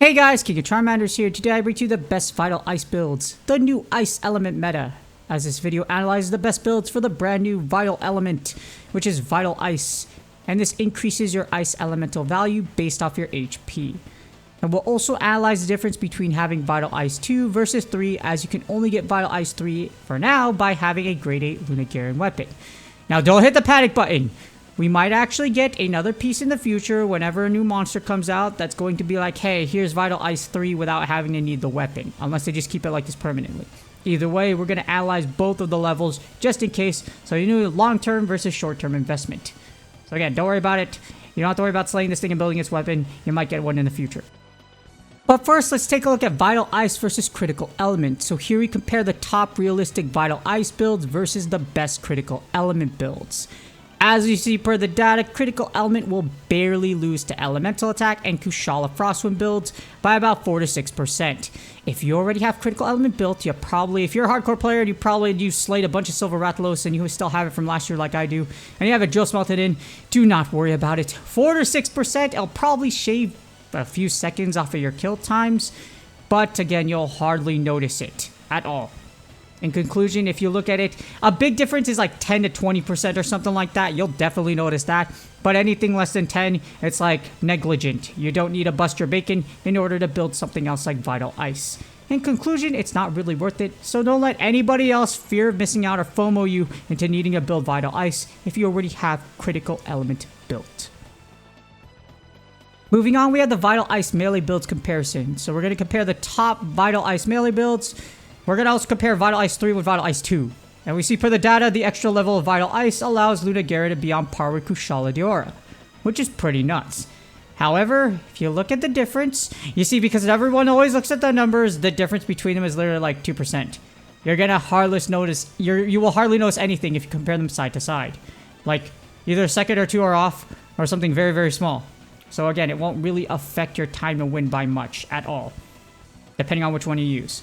Hey guys, King of Charmanders here. Today I bring you the best Vital Ice builds, the new Ice Element meta, as this video analyzes the best builds for the brand new Vital Element, which is Vital Ice, and this increases your Ice Elemental value based off your HP. And we'll also analyze the difference between having Vital Ice 2 versus 3, as you can only get Vital Ice 3 for now by having a grade 8 Lunagaron weapon. Now don't hit the panic button! We might actually get another piece in the future whenever a new monster comes out that's going to be like, hey, here's Vital Ice 3 without having to need the weapon, unless they just keep it like this permanently. Either way, we're going to analyze both of the levels just in case, so you know long-term versus short-term investment. So again, don't worry about it. You don't have to worry about slaying this thing and building its weapon. You might get one in the future. But first, let's take a look at Vital Ice versus Critical Element. So here we compare the top realistic Vital Ice builds versus the best Critical Element builds. As you see per the data, Critical Element will barely lose to Elemental Attack and Kushala Frostwind builds by about 4 to 6%. If you already have Critical Element built, you probably, if you're a hardcore player, you slayed a bunch of Silver Rathalos and you still have it from last year like I do, and you have a Drill Smelted in, do not worry about it. 4 to 6%, it'll probably shave a few seconds off of your kill times, but again, you'll hardly notice it at all. In conclusion, if you look at it, a big difference is like 10 to 20% or something like that. You'll definitely notice that. But anything less than 10, it's like negligent. You don't need to bust your bacon in order to build something else like Vital Ice. In conclusion, it's not really worth it. So don't let anybody else fear of missing out or FOMO you into needing to build Vital Ice if you already have Critical Element built. Moving on, we have the Vital Ice melee builds comparison. So we're going to compare the top Vital Ice melee builds. We're going to also compare Vital Ice 3 with Vital Ice 2. And we see per the data, the extra level of Vital Ice allows Lunagaron to be on par with Kushala Daora, which is pretty nuts. However, if you look at the difference, you see because everyone always looks at the numbers, the difference between them is literally like 2%. You're going to hardly notice, you will hardly notice anything if you compare them side to side. Like either a second or two are off or something very, very small. So again, it won't really affect your time to win by much at all, depending on which one you use.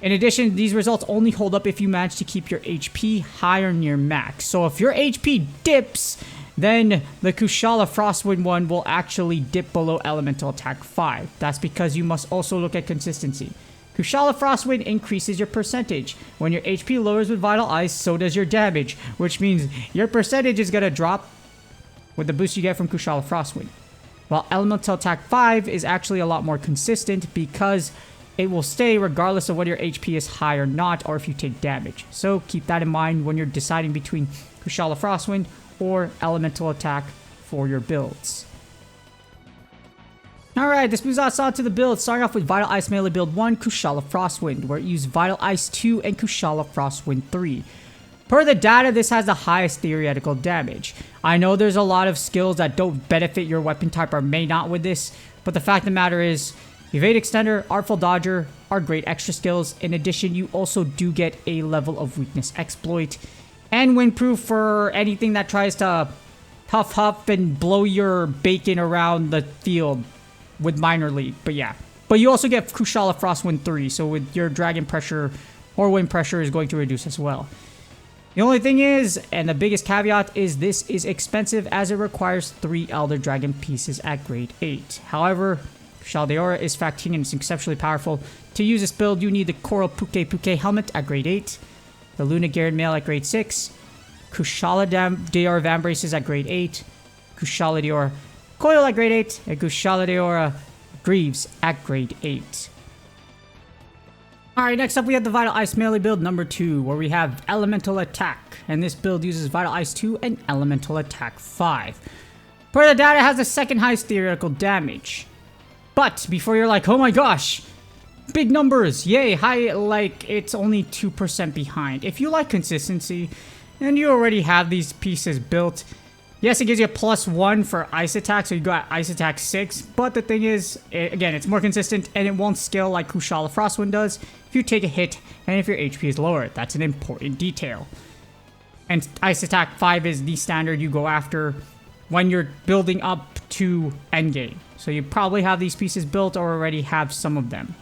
In addition, these results only hold up if you manage to keep your HP higher near max. So if your HP dips, then the Kushala Frostwind one will actually dip below Elemental Attack 5. That's because you must also look at consistency. Kushala Frostwind increases your percentage. When your HP lowers with Vital Ice, so does your damage, which means your percentage is going to drop with the boost you get from Kushala Frostwind. While Elemental Attack 5 is actually a lot more consistent because it will stay regardless of whether your HP is high or not, or if you take damage. So keep that in mind when you're deciding between Kushala Frostwind or Elemental Attack for your builds. Alright, this moves us on to the build, starting off with Vital Ice Melee Build 1, Kushala Frostwind, where it uses Vital Ice 2 and Kushala Frostwind 3. Per the data, this has the highest theoretical damage. I know there's a lot of skills that don't benefit your weapon type or may not with this, but the fact of the matter is, Evade Extender, Artful Dodger are great extra skills. In addition, you also do get a level of Weakness Exploit and Windproof for anything that tries to huff and blow your bacon around the field with Minor League. But yeah. But you also get Kushala Frostwind 3, so with your Dragon Pressure or Wind Pressure is going to reduce as well. The only thing is, and the biggest caveat is this is expensive as it requires 3 Elder Dragon pieces at grade 8. However, Kushala Daora is fact-king and is exceptionally powerful. To use this build, you need the Coral Puke helmet at grade 8, the Lunagaron mail at grade 6, Kushala Daora Vambraces at grade 8, Kushala Daora coil at grade 8, and Kushala Daora greaves at grade 8. Alright, next up we have the Vital Ice melee build number 2, where we have Elemental Attack, and this build uses Vital Ice 2 and Elemental Attack 5. Per the data, it has the second highest theoretical damage. But before you're like, oh my gosh, big numbers, yay, high, like it's only 2% behind. If you like consistency and you already have these pieces built, yes, it gives you a +1 for Ice Attack, so you got Ice Attack 6. But the thing is, again, it's more consistent and it won't scale like Kushala Frostwind does if you take a hit and if your HP is lower. That's an important detail. And Ice Attack 5 is the standard you go after when you're building up to endgame. So you probably have these pieces built or already have some of them.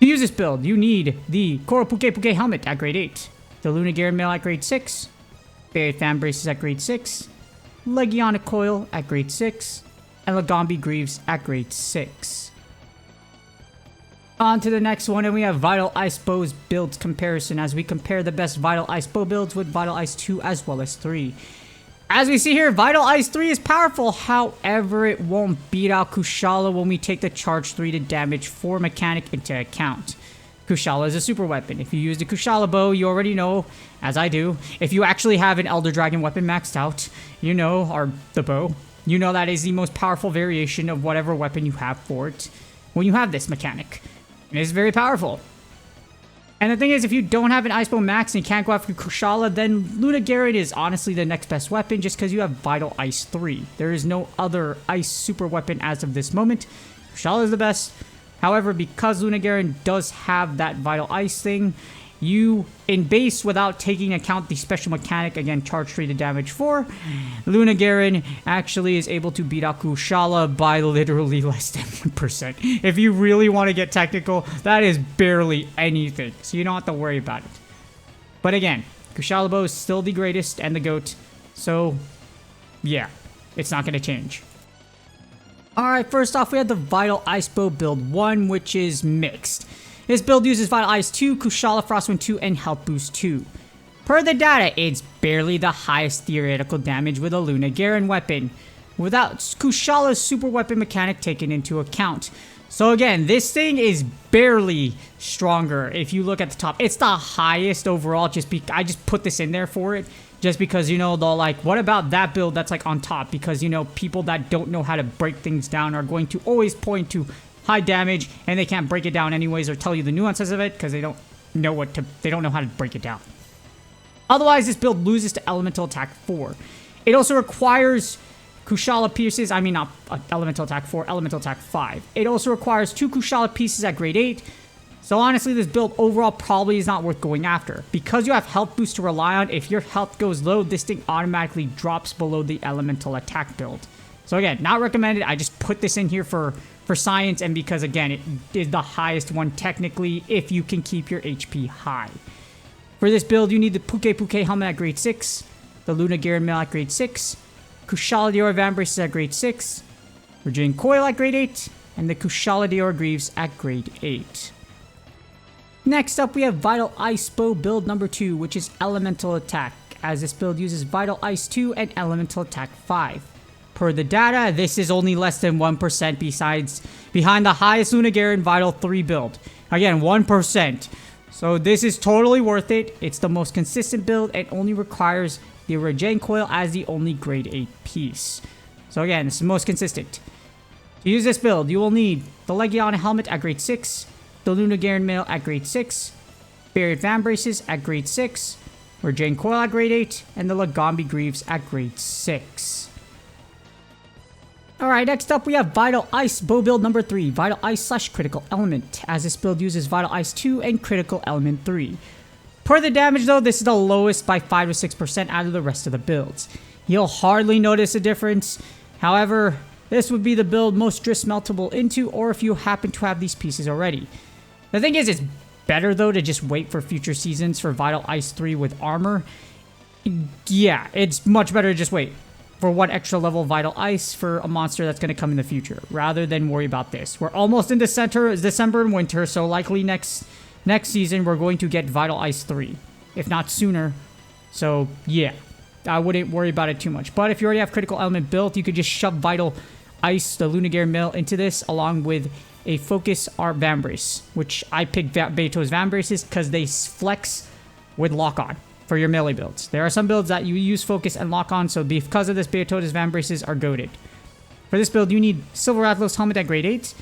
To use this build, you need the Coral Puke helmet at grade 8, the Lunagaron mail at grade 6, Buried Fan Braces at grade 6, Legionic Coil at grade 6, and Lagambi Greaves at grade 6. On to the next one, and we have Vital Ice Bow's builds comparison as we compare the best Vital Ice Bow builds with Vital Ice 2 as well as 3. As we see here, Vital Ice 3 is powerful, however, it won't beat out Kushala when we take the Charge 3 to damage 4 mechanic into account. Kushala is a super weapon. If you use the Kushala bow, you already know, as I do, if you actually have an Elder Dragon weapon maxed out, you know, or the bow, you know that is the most powerful variation of whatever weapon you have for it when you have this mechanic. It is very powerful. And the thing is, if you don't have an Ice Bow max and you can't go after Kushala, then Lunagaron is honestly the next best weapon just because you have Vital Ice 3. There is no other ice super weapon as of this moment. Kushala is the best. However, because Lunagaron does have that Vital Ice thing, you, in base, without taking account the special mechanic, again, charge 3 to damage 4, Lunagaron actually is able to beat out Kushala by literally less than 1%. If you really want to get technical, that is barely anything, so you don't have to worry about it. But again, Kushala bow is still the greatest and the GOAT, so yeah, it's not going to change. Alright, first off, we have the Vital Ice Bow build 1, which is mixed. This build uses Vital Ice 2, Kushala Frostwind 2, and Health Boost 2. Per the data, it's barely the highest theoretical damage with a Lunagaron weapon, without Kushala's super weapon mechanic taken into account. So again, this thing is barely stronger if you look at the top. It's the highest overall, I just put this in there for it, just because, you know, they'll like, what about that build that's like on top? Because, you know, people that don't know how to break things down are going to always point to high damage, and they can't break it down anyways or tell you the nuances of it because they don't know how to break it down. Otherwise, this build loses to Elemental Attack 4. It also requires Kushala pieces, not Elemental Attack 4, Elemental Attack 5. It also requires 2 Kushala pieces at grade 8. So honestly, this build overall probably is not worth going after. Because you have health boost to rely on, if your health goes low, this thing automatically drops below the Elemental Attack build. So again, not recommended. I just put this in here for science, and because again, it is the highest one technically if you can keep your HP high. For this build, you need the Puke helmet at grade 6, the Lunagaron mail at grade 6, Kushala Dior Van Braces at grade 6, Virgin Coil at grade 8, and the Kushala Dior Greaves at grade 8. Next up, we have Vital Ice Bow build number 2, which is Elemental Attack, as this build uses Vital Ice 2 and Elemental Attack 5. Per the data, this is only less than 1% behind the highest Lunagaron Vital 3 build. Again, 1%. So this is totally worth it. It's the most consistent build and only requires the Regen Coil as the only grade 8 piece. So again, this is the most consistent. To use this build, you will need the Legion helmet at grade 6, the Lunagaron mail at grade 6, Buried Van Braces at grade 6, Regen Coil at grade 8, and the Lagambi Greaves at grade 6. Alright, next up we have Vital Ice Bow build number 3, Vital Ice / Critical Element, as this build uses Vital Ice 2 and Critical Element 3. Per the damage though, this is the lowest by 5 to 6% out of the rest of the builds. You'll hardly notice a difference. However, this would be the build most drift smeltable into, or if you happen to have these pieces already. The thing is, it's better though to just wait for future seasons for Vital Ice 3 with armor. Yeah, it's much better to just wait for one extra level Vital Ice for a monster that's going to come in the future, rather than worry about this. We're almost in December and winter, so likely next season we're going to get Vital Ice 3, if not sooner. So yeah, I wouldn't worry about it too much. But if you already have Critical Element built, you could just shove Vital Ice, the Lunagaron Mail, into this, along with a Focus Art Van Brace, which I picked Beto's Van Braces because they flex with lock-on for your melee builds. There are some builds that you use Focus and lock-on, so because of this, Beto's Van Braces are goated. For this build, you need Silver Rathalos Helmet at grade 8,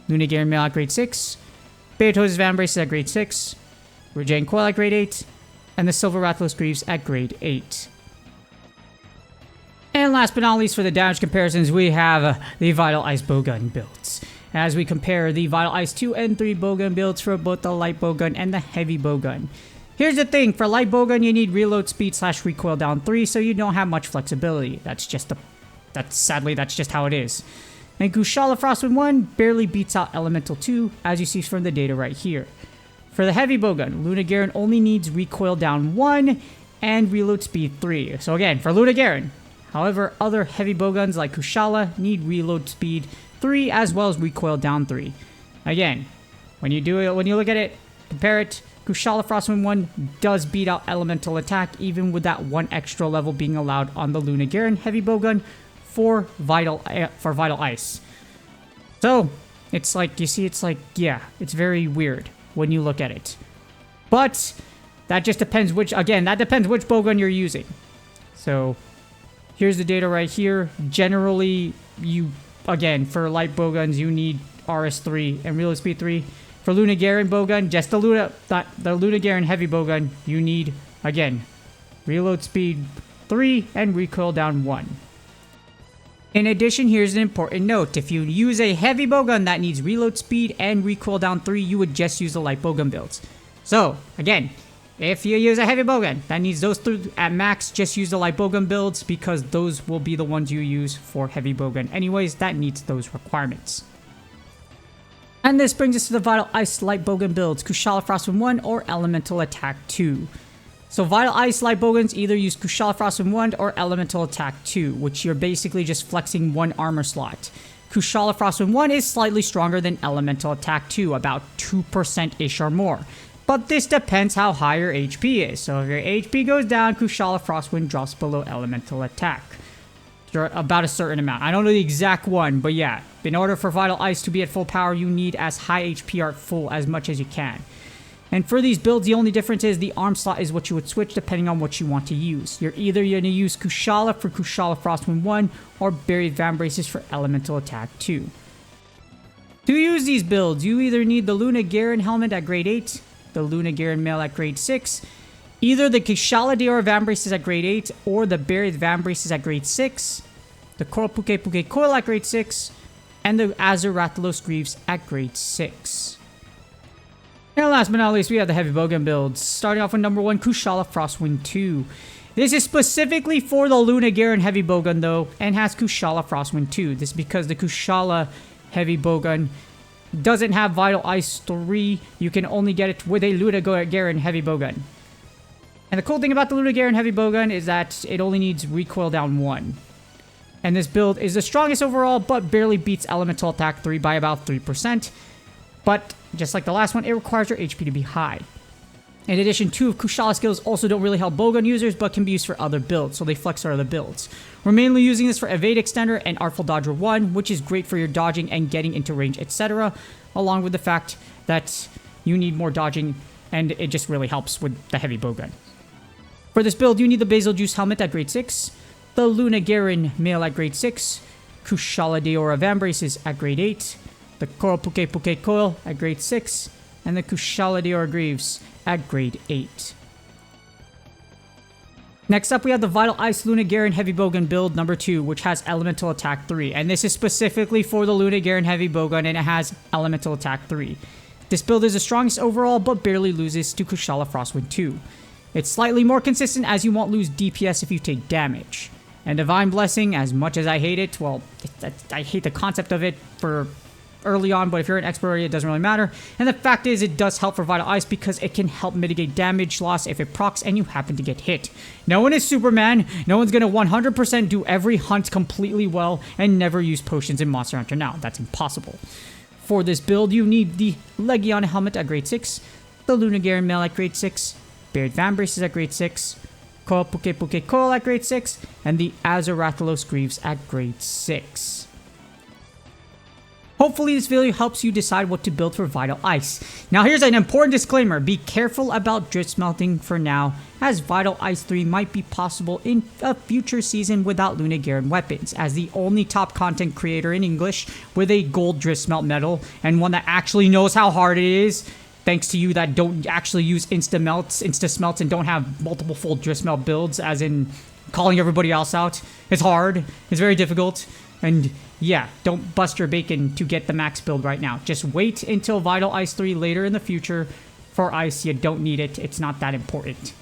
Lunagaron Mail at grade 6, Beto's Van Braces at grade 6, Regen Coil at grade 8, and the Silver Rathalos Greaves at grade 8. And last but not least, for the damage comparisons, we have the Vital Ice Bowgun builds, as we compare the Vital Ice 2 and 3 Bowgun builds for both the Light Bowgun and the Heavy Bowgun. Here's the thing, for Light Bowgun, you need reload speed / recoil down 3, so you don't have much flexibility. Sadly, that's just how it is. And Kushala Frostwind 1 barely beats out Elemental 2, as you see from the data right here. For the Heavy Bowgun, Lunagaron only needs recoil down 1 and reload speed 3. So again, for Lunagaron. However, other Heavy Bowguns like Kushala need reload speed 3 as well as recoil down 3. Again, When you do it, when you look at it, compare it, Kushala Frostwind 1 does beat out Elemental Attack, even with that one extra level being allowed on the Lunagaron Heavy Bowgun for Vital Ice. So, it's like, you see, it's like, yeah, it's very weird when you look at it. But, that just depends which, again, that depends which bowgun you're using. So, here's the data right here. Generally, again, for light bowguns, you need RS3 and Reload Speed 3. For Lunagaron bowgun, just the Lunagaron Heavy Bowgun, you need, again, Reload Speed 3 and Recoil Down 1. In addition, here's an important note. If you use a heavy bowgun that needs Reload Speed and Recoil Down 3, you would just use the light bowgun builds. So, again, if you use a heavy bowgun that needs those three at max, just use the light bowgun builds because those will be the ones you use for heavy bowgun anyways. That needs those requirements. And this brings us to the Vital Ice Light Bowgun builds, Kushala Frostwind 1 or Elemental Attack 2. So Vital Ice Light Bowguns either use Kushala Frostwind 1 or Elemental Attack 2, which you're basically just flexing one armor slot. Kushala Frostwind 1 is slightly stronger than Elemental Attack 2, about 2%-ish or more. But this depends how high your HP is. So if your HP goes down, Kushala Frostwind drops below Elemental Attack. You're about a certain amount. I don't know the exact one, but yeah. In order for Vital Ice to be at full power, you need as high HP art full as much as you can. And for these builds, the only difference is the arm slot is what you would switch depending on what you want to use. You're either going to use Kushala for Kushala Frostwind 1 or Buried Vambraces for Elemental Attack 2. To use these builds, you either need the Lunagaron helmet at grade 8, the Lunagaron mail at grade 6, either the Kushala Deora Vambraces at grade 8 or the Buried Vambraces at grade 6, the Coral Puke Puke Coil at grade 6, and the Azure Rathalos Greaves at grade 6. And last but not least, we have the Heavy Bowgun builds. Starting off with number 1, Kushala Frostwind 2. This is specifically for the Lunagaron Heavy Bowgun though, and has Kushala Frostwind 2. This is because the Kushala Heavy Bowgun doesn't have Vital Ice 3. You can only get it with a Lunagaron Heavy Bowgun. And the cool thing about the Lunagaron Heavy Bowgun is that it only needs Recoil Down 1. And this build is the strongest overall, but barely beats Elemental Attack 3 by about 3%. But, just like the last one, it requires your HP to be high. In addition, 2 of Kushala skills also don't really help bowgun users, but can be used for other builds, so they flex our other builds. We're mainly using this for Evade Extender and Artful Dodger 1, which is great for your dodging and getting into range, etc. Along with the fact that you need more dodging, and it just really helps with the Heavy Bowgun. For this build, you need the Basil Juice Helmet at grade 6, the Lunagaron Mail at grade 6, Kushala Deora Vambraces at grade 8, the Coral Puke Puke Coil at grade 6, and the Kushala Deora Greaves at grade 8. Next up, we have the Vital Ice Lunagaron Heavy Bowgun build number 2, which has Elemental Attack 3, and this is specifically for the Lunagaron Heavy Bowgun, and it has Elemental Attack 3. This build is the strongest overall, but barely loses to Kushala Frostwind 2. It's slightly more consistent as you won't lose DPS if you take damage. And Divine Blessing, as much as I hate it, well, I hate the concept of it for early on, but if you're an expert already, it doesn't really matter. And the fact is, it does help for Vital Ice because it can help mitigate damage loss if it procs and you happen to get hit. No one is Superman. No one's going to 100% do every hunt completely well and never use potions in Monster Hunter now. That's impossible. For this build, you need the Legion Helmet at grade 6, the Lunagaron Mail at grade 6, Buried Vambraces at grade 6, Coral Puke Puke Coil at grade 6, and the Azure Rathalos Greaves at grade 6. Hopefully this video helps you decide what to build for Vital Ice. Now here's an important disclaimer, be careful about drift smelting for now, as Vital Ice 3 might be possible in a future season without Lunagaron weapons, as the only top content creator in English with a gold drift smelt medal, and one that actually knows how hard it is, thanks to you that don't actually use insta smelts and don't have multiple full drift smelt builds, as in calling everybody else out. It's hard, it's very difficult, and yeah, don't bust your bacon to get the max build right now. Just wait until Vital Ice 3 later in the future. For Ice, you don't need it. It's not that important.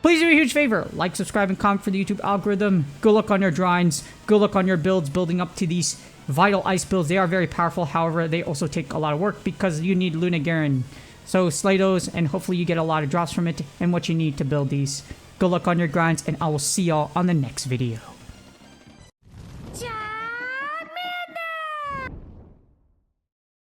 Please do me a huge favor. Like, subscribe, and comment for the YouTube algorithm. Good luck on your drawings. Good luck on your builds building up to these Vital Ice builds. They are very powerful. However, they also take a lot of work because you need Lunagaron. So slay those, and hopefully you get a lot of drops from it and what you need to build these. Good luck on your grinds, and I will see y'all on the next video.